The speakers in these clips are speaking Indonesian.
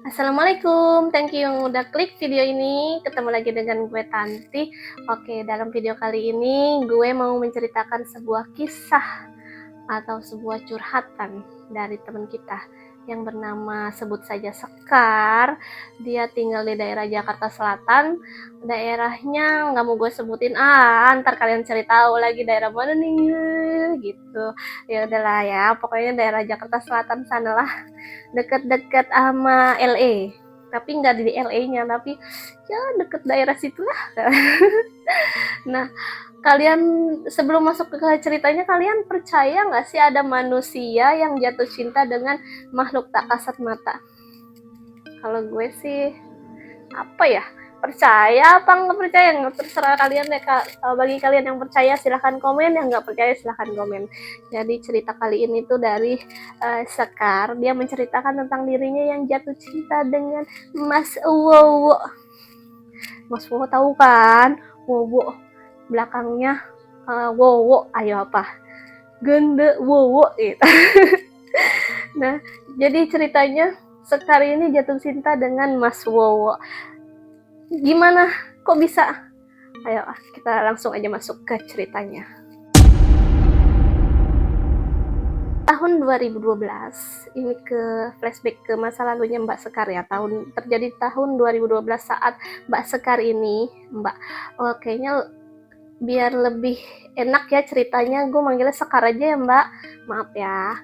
Assalamualaikum, thank you yang udah klik video ini. Ketemu lagi dengan gue Tanti. Oke, dalam video kali ini gue mau menceritakan sebuah kisah atau sebuah curhatan dari teman kita yang bernama sebut saja Sekar. Dia tinggal di daerah Jakarta Selatan. Daerahnya nggak mau gue sebutin, ntar kalian cari tahu lagi daerah mana nih gitu. Ya udahlah ya, pokoknya daerah Jakarta Selatan sana lah, deket-deket sama LA, tapi nggak di LA-nya, tapi ya deket daerah situ lah. Nah, kalian sebelum masuk ke ceritanya, kalian percaya nggak sih ada manusia yang jatuh cinta dengan makhluk tak kasat mata? Kalau gue sih apa ya, percaya apa nggak percaya, nggak, terserah kalian deh. Bagi kalian yang percaya silahkan komen, yang nggak percaya silahkan komen. Jadi cerita kali ini tuh dari Sekar. Dia menceritakan tentang dirinya yang jatuh cinta dengan Mas Wowo. Mas Wowo tahu kan? Wowo belakangnya Wowo, ayo apa, Gende Wowo gitu. Nah, jadi ceritanya Sekar ini jatuh cinta dengan Mas Wowo. Gimana kok bisa? Ayo kita langsung aja masuk ke ceritanya. Tahun 2012, ini ke flashback ke masa lalunya Mbak Sekar ya. Terjadi tahun 2012 saat Mbak Sekar ini, kayaknya biar lebih enak ya ceritanya, gue manggilnya Sekar aja ya Mbak. Maaf ya,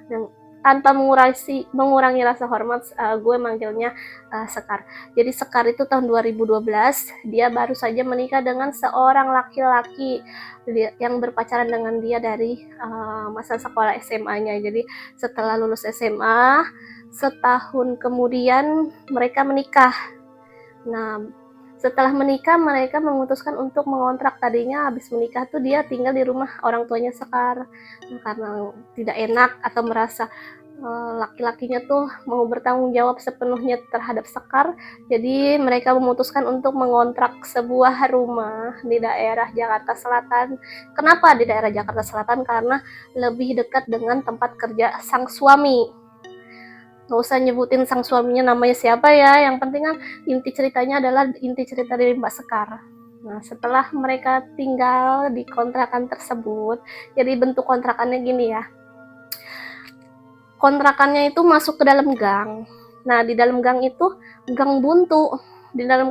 tanpa mengurangi rasa hormat, gue manggilnya Sekar. Jadi Sekar itu tahun 2012, dia baru saja menikah dengan seorang laki-laki yang berpacaran dengan dia dari masa sekolah SMA-nya. Jadi setelah lulus SMA, setahun kemudian mereka menikah. Nah, setelah menikah mereka memutuskan untuk mengontrak. Tadinya habis menikah tuh dia tinggal di rumah orang tuanya Sekar, karena tidak enak atau merasa laki-lakinya tuh mau bertanggung jawab sepenuhnya terhadap Sekar. Jadi mereka memutuskan untuk mengontrak sebuah rumah di daerah Jakarta Selatan. Kenapa di daerah Jakarta Selatan? Karena lebih dekat dengan tempat kerja sang suami. Nggak usah nyebutin sang suaminya namanya siapa ya, yang penting kan inti ceritanya adalah inti cerita dari Mbak Sekar. Nah, setelah mereka tinggal di kontrakan tersebut, jadi bentuk kontrakannya gini ya, kontrakannya itu masuk ke dalam gang. Nah, di dalam gang itu gang buntu. Di dalam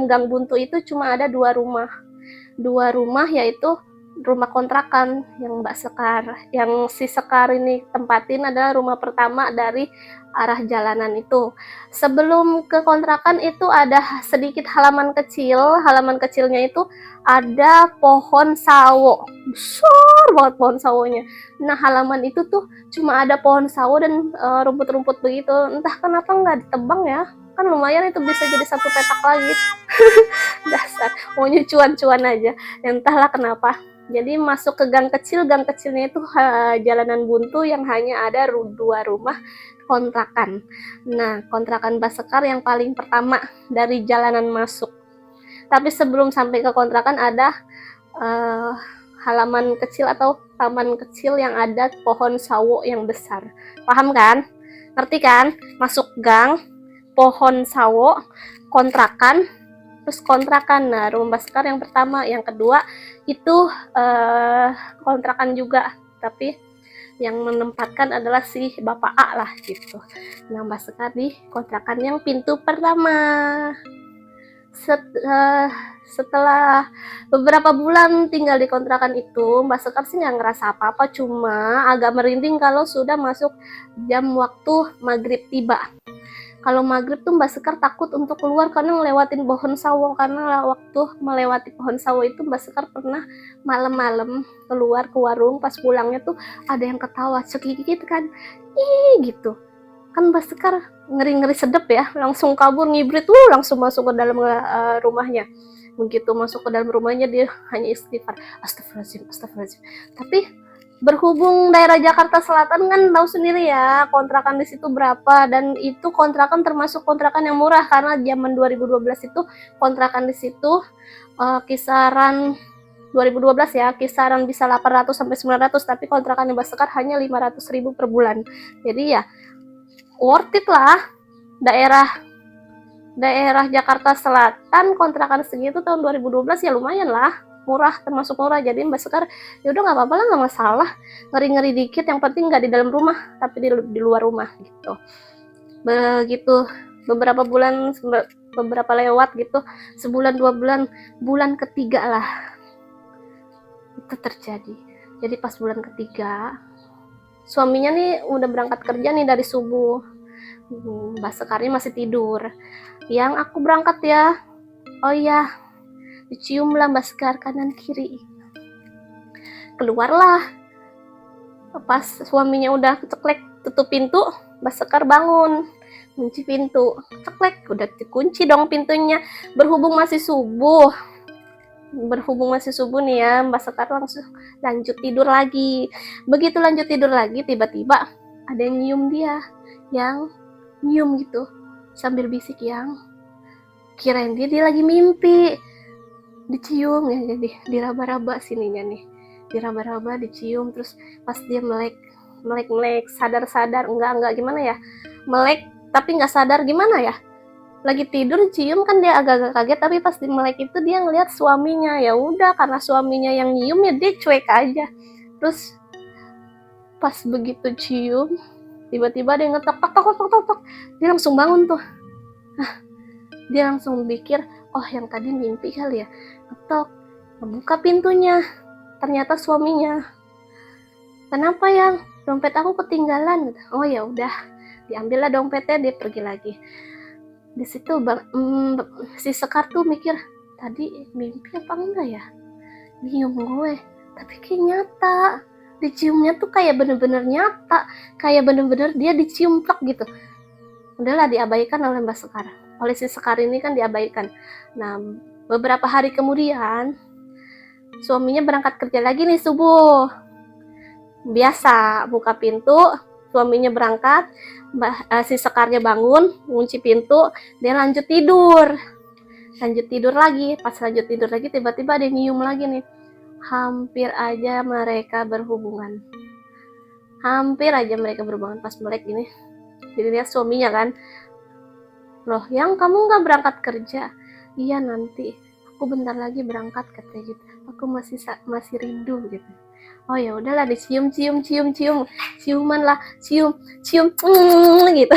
gang buntu itu cuma ada dua rumah, yaitu rumah kontrakan yang Mbak Sekar, yang si Sekar ini tempatin adalah rumah pertama dari arah jalanan itu. Sebelum ke kontrakan itu ada sedikit halaman kecilnya itu ada pohon sawo, besar banget pohon sawonya. Nah, halaman itu tuh cuma ada pohon sawo dan rumput-rumput begitu. Entah kenapa nggak ditebang ya, kan lumayan itu bisa jadi satu petak lagi. Dasar maunya cuan-cuan aja, entahlah kenapa. Jadi masuk ke gang kecilnya itu jalanan buntu yang hanya ada dua rumah kontrakan. Nah, kontrakan Mbak Sekar yang paling pertama dari jalanan masuk. Tapi sebelum sampai ke kontrakan ada halaman kecil atau taman kecil yang ada pohon sawo yang besar. Paham kan? Ngerti kan? Masuk gang, pohon sawo, kontrakan, terus kontrakan. Nah, rumah Mbak Sekar yang pertama, yang kedua itu kontrakan juga, tapi yang menempatkan adalah si Bapak A lah gitu. Nah, Mbak Sekar di kontrakan yang pintu pertama. Setelah beberapa bulan tinggal di kontrakan itu, Mbak Sekar sih nggak ngerasa apa-apa, cuma agak merinding kalau sudah masuk jam waktu maghrib tiba. Kalau maghrib tuh Mbak Sekar takut untuk keluar karena ngelewatin pohon sawo, karena waktu melewati pohon sawo itu Mbak Sekar pernah malam-malam keluar ke warung, pas pulangnya tuh ada yang ketawa sedikit kan, gitu kan. Mbak Sekar ngeri-ngeri sedep ya, langsung kabur ngibrit, langsung masuk ke dalam rumahnya. Begitu masuk ke dalam rumahnya dia hanya istighfar, astagfirullahaladzim. Tapi berhubung daerah Jakarta Selatan kan tahu sendiri ya kontrakan di situ berapa, dan itu kontrakan termasuk kontrakan yang murah karena zaman 2012 itu kontrakan di situ kisaran 2012 ya, kisaran bisa 800 sampai 900, tapi kontrakan yang Mbak Sekar hanya 500.000 per bulan. Jadi ya worth it lah daerah daerah Jakarta Selatan, kontrakan segitu tahun 2012 ya lumayan lah, murah, termasuk murah. Jadi Mbak Sekar ya udah nggak apa-apa lah, nggak masalah, ngeri-ngeri dikit, yang penting nggak di dalam rumah tapi di luar rumah gitu. Begitu beberapa bulan, beberapa lewat gitu, sebulan 2 bulan, bulan ketiga lah itu terjadi. Jadi pas bulan ketiga suaminya nih udah berangkat kerja nih dari subuh, Mbak Sekarnya masih tidur. Yang aku berangkat ya, oh iya, diciumlah Mbak Sekar kanan kiri. Keluarlah, pas suaminya udah ceklek tutup pintu, Mbak Sekar bangun, kunci pintu, ceklek, udah dikunci dong pintunya. Berhubung masih subuh nih ya, Mbak Sekar langsung lanjut tidur lagi. Begitu lanjut tidur lagi, tiba-tiba ada yang nyium dia, yang nyium gitu sambil bisik, yang kirain dia lagi mimpi, dicium ya, jadi diraba-raba sininya nih, diraba-raba, dicium. Terus pas dia melek sadar enggak gimana ya, melek tapi nggak sadar gimana ya, lagi tidur cium kan, dia agak-agak kaget. Tapi pas di melek itu dia ngelihat suaminya, ya udah karena suaminya yang nyium ya dia cuek aja. Terus pas begitu cium, tiba-tiba dia ngetok tok tok tok tok tok, dia langsung bangun tuh. Dia langsung mikir, oh yang tadi mimpi kali ya. Ngetok, membuka pintunya, ternyata suaminya. Kenapa yang dompet aku ketinggalan? Oh ya udah, diambillah dompetnya, dia pergi lagi. Di situ si Sekar tuh mikir, tadi mimpi apa enggak ya, nyium gue, tapi kayak nyata, diciumnya tuh kayak bener-bener nyata, kayak bener-bener dia dicium plak gitu. Udahlah, diabaikan oleh Mbak Sekar, oleh si Sekar ini kan diabaikan. Nah beberapa hari kemudian suaminya berangkat kerja lagi nih subuh, biasa buka pintu, suaminya berangkat, si Sekarnya bangun, ngunci pintu, dia lanjut tidur lagi. Pas lanjut tidur lagi, tiba-tiba ada nyium lagi nih. Hampir aja mereka berhubungan pas melek gini. Jadi lihat suaminya kan, loh yang kamu nggak berangkat kerja? Iya nanti, aku bentar lagi berangkat katanya gitu, aku masih rindu gitu. Oh ya udahlah, dicium ciuman lah, cium gitu.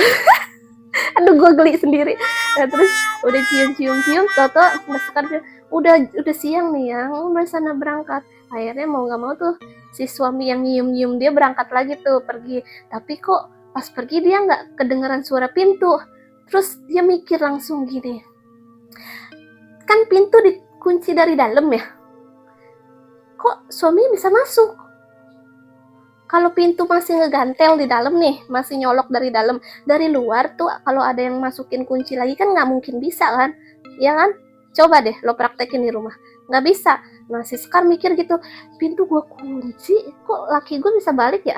Aduh gue geli sendiri. Nah, terus udah cium toto udah siang nih ya, udah sana berangkat. Akhirnya mau nggak mau tuh si suami yang nyium dia berangkat lagi tuh pergi. Tapi kok pas pergi dia nggak kedengeran suara pintu. Terus dia mikir langsung gini, kan pintu dikunci dari dalam ya, kok suami bisa masuk? Kalau pintu masih ngegantel di dalam nih, masih nyolok dari dalam, dari luar tuh kalau ada yang masukin kunci lagi kan nggak mungkin bisa kan, ya kan? Coba deh lo praktekin di rumah, nggak bisa. Nah si Sekar mikir gitu, pintu gue kunci, kok laki gue bisa balik ya?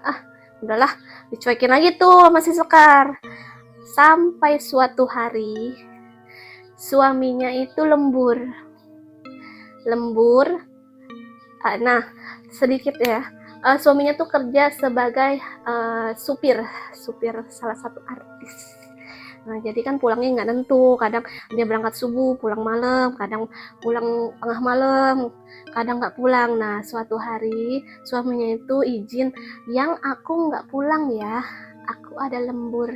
Ah udahlah, dicuekin lagi tuh sama si Sekar. Sampai suatu hari suaminya itu lembur. Nah sedikit ya, suaminya tuh kerja sebagai supir salah satu artis. Nah jadi kan pulangnya nggak nentu, kadang dia berangkat subuh pulang malam, kadang pulang tengah malam, kadang nggak pulang. Nah suatu hari suaminya itu izin, yang aku nggak pulang ya, aku ada lembur,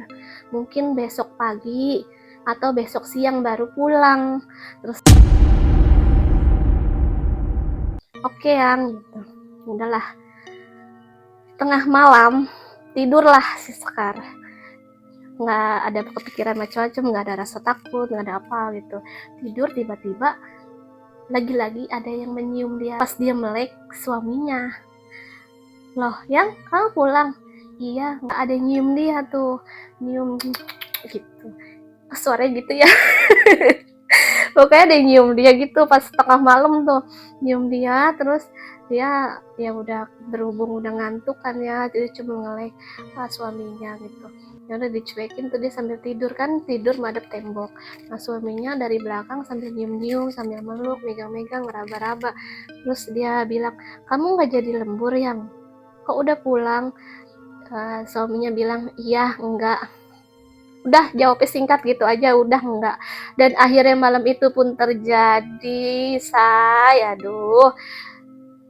mungkin besok pagi atau besok siang baru pulang. Terus oke yang gitu, udahlah. Tengah malam tidurlah si Sekar, nggak ada kepikiran macam-macam, nggak ada rasa takut, nggak ada apa gitu. Tidur, tiba-tiba lagi-lagi ada yang menyium dia. Pas dia melek suaminya, loh yang kamu pulang? Iya, nggak ada yang nyium dia tuh, nyium gitu, suaranya gitu ya. Pokoknya ada yang nyium dia gitu pas tengah malam tuh, nyium dia. Terus dia ya udah berhubung udah ngantuk kan ya, jadi cuma ngelek suaminya gitu. Ya udah dicuekin tuh, dia sambil tidur kan, tidur madep tembok. Nah suaminya dari belakang sambil nyium sambil meluk, megang-megang, raba-raba. Terus dia bilang, kamu nggak jadi lembur yang, kok udah pulang? Suaminya bilang, iya enggak, udah jawabnya singkat gitu aja, udah enggak. Dan akhirnya malam itu pun terjadi, aduh,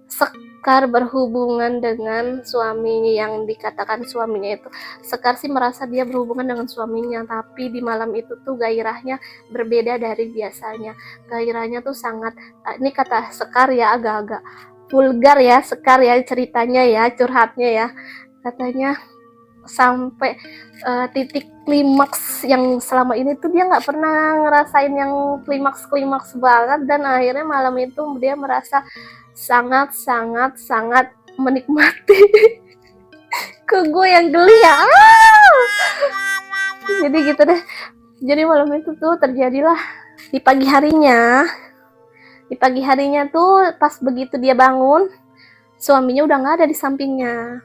Sekar berhubungan dengan suaminya yang dikatakan suaminya itu. Sekar sih merasa dia berhubungan dengan suaminya, tapi di malam itu tuh gairahnya berbeda dari biasanya. Gairahnya tuh sangat, ini kata Sekar ya, agak-agak vulgar ya Sekar ya ceritanya ya, curhatnya ya. Katanya sampai titik klimaks yang selama ini tuh dia nggak pernah ngerasain yang klimaks banget, dan akhirnya malam itu dia merasa sangat sangat sangat menikmati. Ke gue yang geli ya. Jadi gitu deh, jadi malam itu tuh terjadilah di pagi harinya. Di pagi harinya tuh pas begitu dia bangun, suaminya udah nggak ada di sampingnya.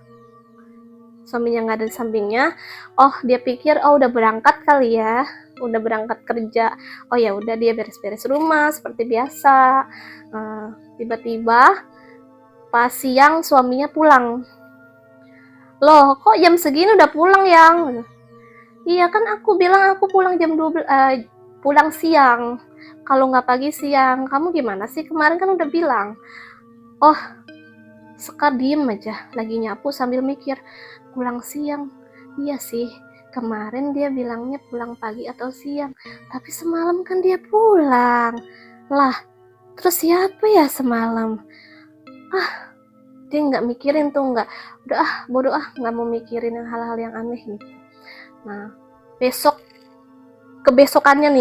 Oh dia pikir oh udah berangkat kali ya, udah berangkat kerja. Oh ya udah, dia beres-beres rumah seperti biasa. Tiba-tiba pas siang suaminya pulang. Loh kok jam segini udah pulang yang? Iya kan aku bilang aku pulang jam 12, pulang siang. Kalau nggak pagi siang. Kamu gimana sih, kemarin kan udah bilang. Oh Sekar diem aja, lagi nyapu sambil mikir, pulang siang. Iya sih, kemarin dia bilangnya pulang pagi atau siang, tapi semalam kan dia pulang. Lah, terus siapa ya semalam? Dia nggak mikirin tuh, udah bodoh nggak mau mikirin hal-hal yang aneh gitu. Nah, kebesokannya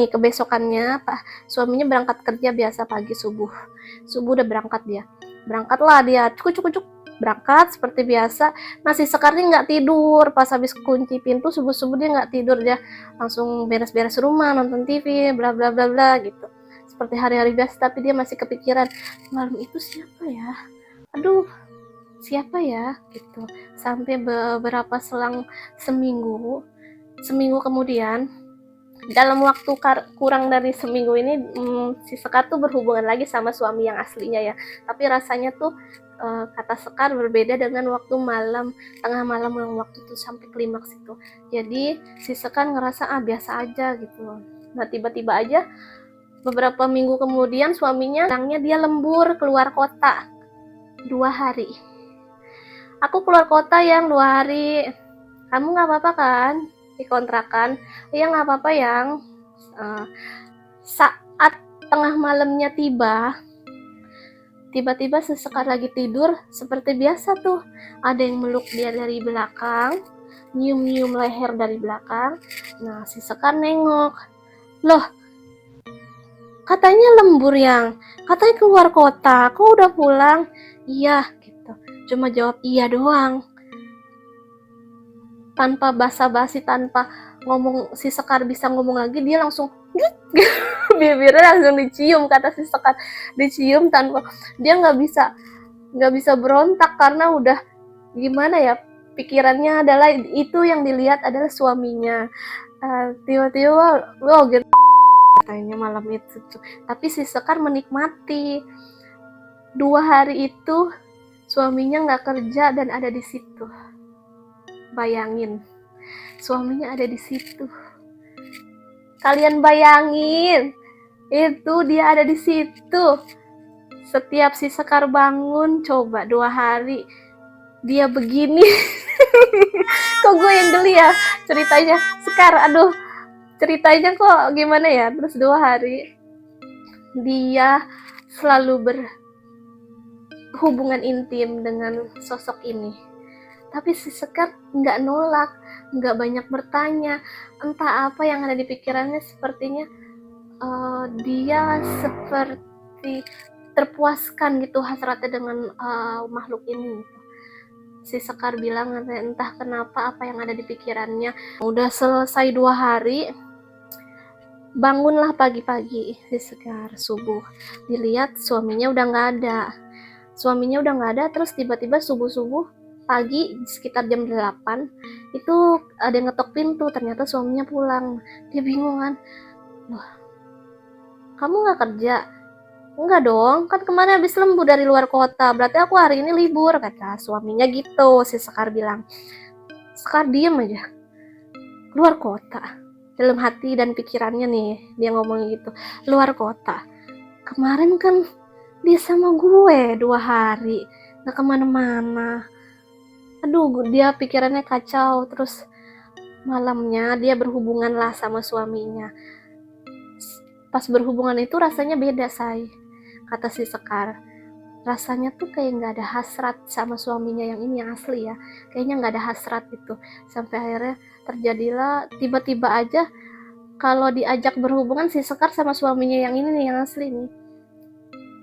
Pak, suaminya berangkat kerja biasa pagi subuh udah berangkatlah dia, cukup berangkat seperti biasa. Nasi Sekar nggak tidur, pas habis kunci pintu subuh dia nggak tidur, dia langsung beres-beres rumah, nonton TV, bla bla bla bla gitu, seperti hari-hari biasa. Tapi dia masih kepikiran, malam itu siapa ya, aduh siapa ya gitu. Sampai beberapa selang seminggu kemudian, dalam waktu kurang dari seminggu ini, si Sekar tuh berhubungan lagi sama suami yang aslinya ya. Tapi rasanya tuh kata Sekar berbeda dengan waktu malam, tengah malam yang waktu tuh sampai klimaks itu. Jadi si Sekar ngerasa biasa aja gitu. Nah tiba-tiba aja beberapa minggu kemudian suaminya bilangnya dia lembur keluar kota 2 hari. Aku keluar kota yang 2 hari. Kamu nggak apa-apa kan? Dikontrakan? Iya nggak apa-apa yang. Saat tengah malamnya tiba-tiba sesekar lagi tidur seperti biasa tuh, ada yang meluk dia dari belakang, nyium-nyium leher dari belakang. Nah si Sekar nengok, loh katanya lembur yang, katanya keluar kota, kok udah pulang? Iya gitu, cuma jawab iya doang, tanpa basa-basi, tanpa ngomong. Si Sekar bisa ngomong lagi, dia langsung bibirnya langsung dicium, kata si Sekar, dicium tanpa dia nggak bisa berontak, karena udah gimana ya, pikirannya adalah itu yang dilihat adalah suaminya. Tiba-tiba wow gitu katanya malam itu. Tapi si Sekar menikmati 2 hari itu suaminya nggak kerja dan ada di situ. Bayangin, suaminya ada di situ. Kalian bayangin, itu dia ada di situ. Setiap si Sekar bangun, coba 2 hari dia begini. Kok gue yang geli ya ceritanya, Sekar, aduh ceritanya kok gimana ya. Terus 2 hari dia selalu berhubungan intim dengan sosok ini. Tapi si Sekar nggak nolak, nggak banyak bertanya. Entah apa yang ada di pikirannya, sepertinya dia seperti terpuaskan gitu hasratnya dengan makhluk ini. Si Sekar bilang entah kenapa apa yang ada di pikirannya. Udah selesai 2 hari, bangunlah pagi-pagi si Sekar subuh, dilihat suaminya udah nggak ada. Terus tiba-tiba subuh pagi sekitar jam 8 itu ada yang ngetok pintu, ternyata suaminya pulang. Dia bingung kan, loh kamu nggak kerja? Enggak dong, kan kemarin habis lembur dari luar kota, berarti aku hari ini libur, kata suaminya gitu. Si Sekar bilang. Sekar diem aja, luar kota, dalam hati dan pikirannya nih, dia ngomong gitu, luar kota. Kemarin kan dia sama gue 2 hari, gak kemana-mana. Aduh, dia pikirannya kacau. Terus malamnya dia berhubungan lah sama suaminya. Pas berhubungan itu rasanya beda, say, kata si Sekar. Rasanya tuh kayak gak ada hasrat sama suaminya yang ini, yang asli ya. Kayaknya gak ada hasrat gitu. Sampai akhirnya terjadilah tiba-tiba aja kalau diajak berhubungan si Sekar sama suaminya yang ini nih, yang asli nih.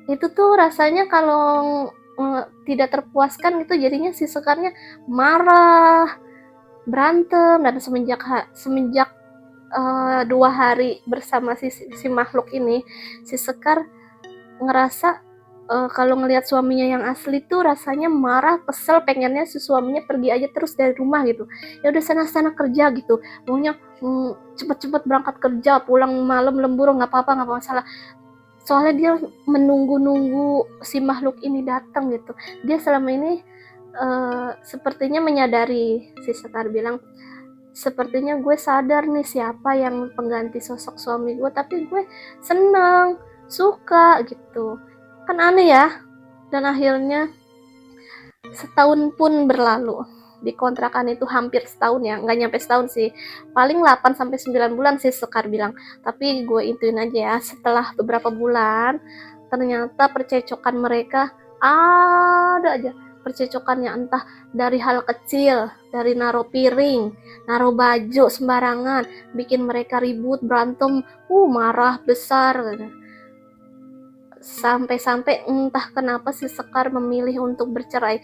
Itu tuh rasanya kalau tidak terpuaskan gitu, jadinya si Sekarnya marah, berantem. Dan semenjak 2 hari bersama si makhluk ini, si Sekar ngerasa kalau ngelihat suaminya yang asli tuh rasanya marah, kesel, pengennya si suaminya pergi aja terus dari rumah gitu. Ya udah sana kerja gitu, maunya cepet-cepet berangkat kerja, pulang malam lembur nggak apa-apa, nggak masalah. Soalnya dia menunggu-nunggu si makhluk ini datang gitu. Dia selama ini sepertinya menyadari, si Sekar bilang, sepertinya gue sadar nih siapa yang pengganti sosok suami gue, tapi gue senang, suka gitu. Kan aneh ya. Dan akhirnya setahun pun berlalu. Di kontrakan itu hampir setahun ya, nggak nyampe setahun sih, paling 8-9 bulan sih Sekar bilang. Tapi gue intuin aja ya, setelah beberapa bulan ternyata percecokan mereka ada aja. Percecokannya entah dari hal kecil, dari naruh piring, naruh baju sembarangan, bikin mereka ribut, berantem, marah besar. Sampai-sampai entah kenapa si Sekar memilih untuk bercerai.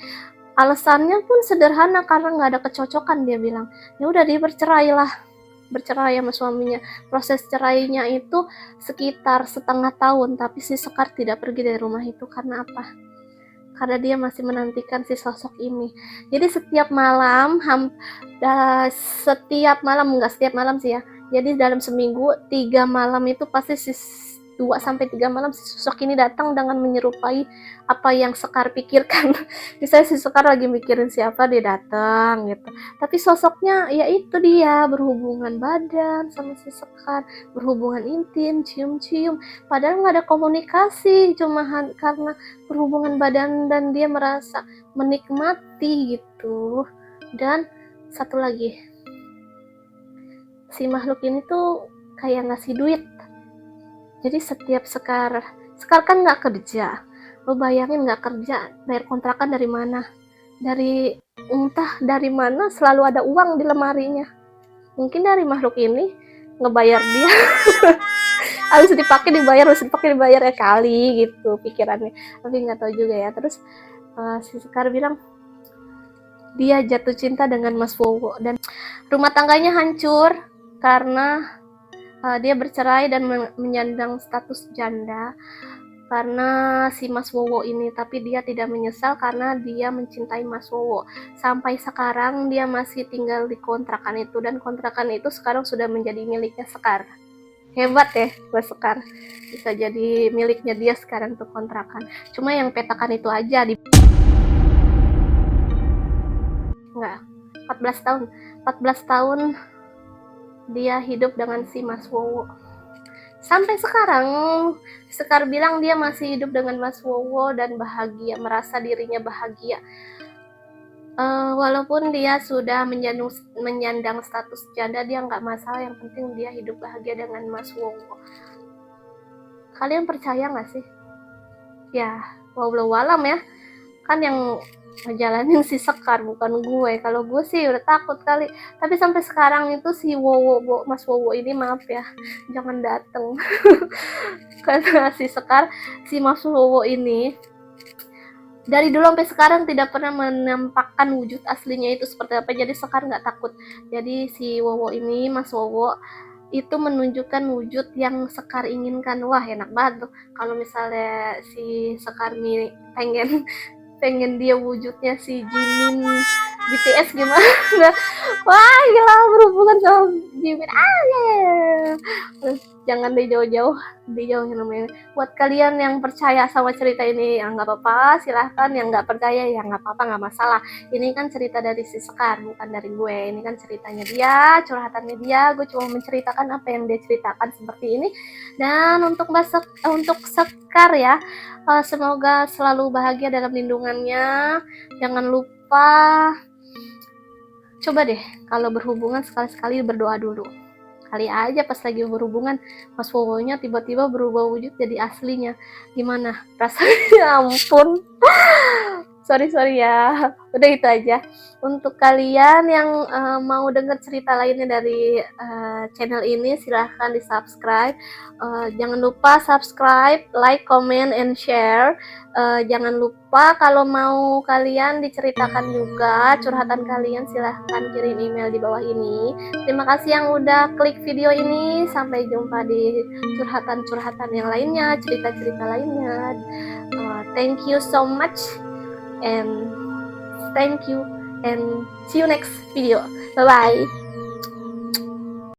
Alasannya pun sederhana, karena nggak ada kecocokan, dia bilang. Ya udah, dia bercerai sama suaminya. Proses cerainya itu sekitar setengah tahun, tapi si Sekar tidak pergi dari rumah itu. Karena apa? Karena dia masih menantikan si sosok ini. Jadi setiap malam, nggak setiap malam sih ya. Jadi dalam seminggu 3 malam itu pasti 2-3 malam si sosok ini datang dengan menyerupai apa yang Sekar pikirkan. Misalnya si Sekar lagi mikirin siapa, dia datang gitu. Tapi sosoknya ya itu dia, berhubungan badan sama si Sekar, berhubungan intim, cium-cium. Padahal nggak ada komunikasi, cuma karena berhubungan badan dan dia merasa menikmati gitu. Dan satu lagi, si makhluk ini tuh kayak ngasih duit. Jadi setiap Sekar kan nggak kerja, lo bayangin nggak kerja, bayar kontrakan dari mana? Entah dari mana selalu ada uang di lemarinya. Mungkin dari makhluk ini ngebayar dia. Harus dipakai dibayar ya kali gitu pikirannya. Tapi nggak tahu juga ya. Terus si Sekar bilang dia jatuh cinta dengan Mas Wowo dan rumah tangganya hancur karena dia bercerai dan menyandang status janda karena si Mas Wowo ini. Tapi dia tidak menyesal karena dia mencintai Mas Wowo. Sampai sekarang dia masih tinggal di kontrakan itu, dan kontrakan itu sekarang sudah menjadi miliknya Sekar. Hebat ya Mas Sekar, bisa jadi miliknya dia sekarang tuh kontrakan. Cuma yang petakan itu aja enggak, 14 tahun dia hidup dengan si Mas Wowo. Sampai sekarang Sekar bilang dia masih hidup dengan Mas Wowo dan bahagia, merasa dirinya bahagia. Walaupun dia sudah menyandang status janda, dia nggak masalah, yang penting dia hidup bahagia dengan Mas Wowo. Kalian percaya nggak sih? Ya, wallahu alam ya, kan yang ngejalanin si Sekar bukan gue. Kalau gue sih udah takut kali. Tapi sampai sekarang itu si Mas Wowo ini, maaf ya, jangan dateng. Karena si Sekar, si Mas Wowo ini dari dulu sampai sekarang tidak pernah menampakkan wujud aslinya itu seperti apa. Jadi Sekar nggak takut. Jadi si Wowo ini, Mas Wowo itu menunjukkan wujud yang Sekar inginkan. Wah, enak banget tuh kalau misalnya si Sekar nih pengen dia wujudnya si Jimin BTS gimana? Wah gila, berhubungan sama Jimin. Ya. Jangan dijauh-jauh, dijauhin namanya. Buat kalian yang percaya sama cerita ini, ya nggak apa-apa, silahkan. Yang nggak percaya ya nggak apa-apa, nggak masalah. Ini kan cerita dari si Sekar, bukan dari gue. Ini kan ceritanya dia, curhatannya dia. Gue cuma menceritakan apa yang dia ceritakan seperti ini. Dan untuk untuk Sekar ya, semoga selalu bahagia dalam lindungannya. Jangan lupa, coba deh kalau berhubungan sekali-sekali berdoa dulu. Kali aja pas lagi berhubungan mas Wowonya tiba-tiba berubah wujud jadi aslinya, gimana rasanya? Ampun, sorry ya, udah itu aja. Untuk kalian yang mau dengar cerita lainnya dari channel ini, silahkan di subscribe. Jangan lupa subscribe, like, comment, and share. Jangan lupa kalau mau kalian diceritakan juga curhatan kalian, silahkan kirim email di bawah ini. Terima kasih yang udah klik video ini. Sampai jumpa di curhatan-curhatan yang lainnya, cerita-cerita lainnya. Thank you so much, and thank you, and see you next video. Bye bye.